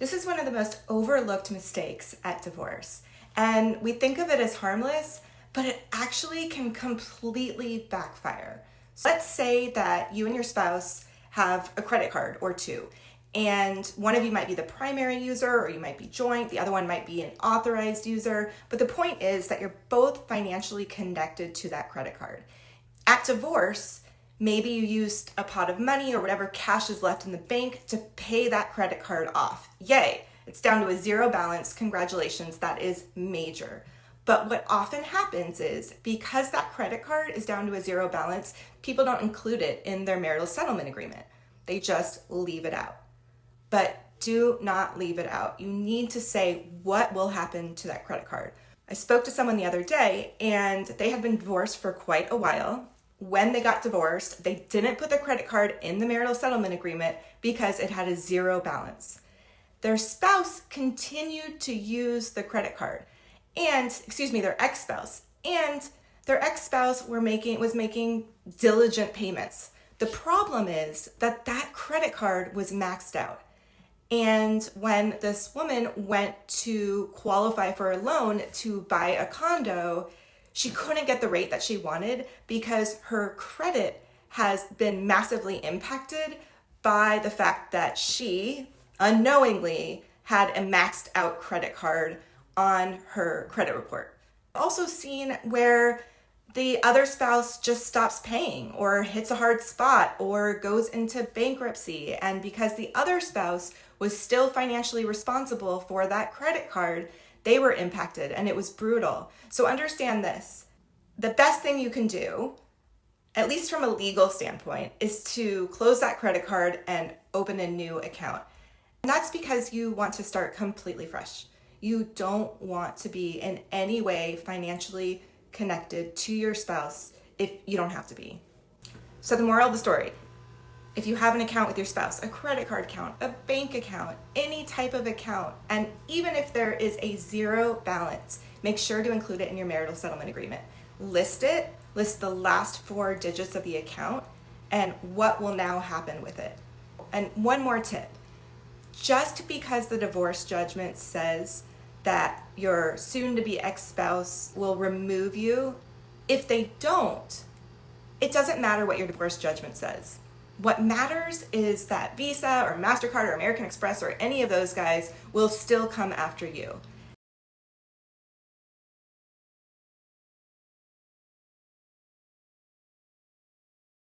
This is one of the most overlooked mistakes at divorce. And we think of it as harmless, but it actually can completely backfire. So let's say that you and your spouse have a credit card or two, and one of you might be the primary user, or you might be joint, the other one might be an authorized user. But the point is that you're both financially connected to that credit card. At divorce, maybe you used a pot of money or whatever cash is left in the bank to pay that credit card off. Yay, it's down to a zero balance. Congratulations, that is major. But what often happens is because that credit card is down to a zero balance, people don't include it in their marital settlement agreement. They just leave it out. But do not leave it out. You need to say what will happen to that credit card. I spoke to someone the other day and they had been divorced for quite a while. When they got divorced, they didn't put the credit card in the marital settlement agreement because it had a zero balance. Their spouse continued to use the credit card their ex-spouse. And their ex-spouse was making diligent payments. The problem is that credit card was maxed out. And when this woman went to qualify for a loan to buy a condo, she couldn't get the rate that she wanted because her credit has been massively impacted by the fact that she unknowingly had a maxed out credit card on her credit report. Also seen where the other spouse just stops paying or hits a hard spot or goes into bankruptcy. And because the other spouse was still financially responsible for that credit card, they were impacted and it was brutal. So understand this. The best thing you can do, at least from a legal standpoint, is to close that credit card and open a new account. And that's because you want to start completely fresh. You don't want to be in any way financially connected to your spouse if you don't have to be. So the moral of the story, if you have an account with your spouse, a credit card account, a bank account, any type of account, and even if there is a zero balance, make sure to include it in your marital settlement agreement. List the last four digits of the account and what will now happen with it. And one more tip, just because the divorce judgment says that your soon-to-be ex-spouse will remove you, if they don't, it doesn't matter what your divorce judgment says. What matters is that Visa or MasterCard or American Express or any of those guys will still come after you.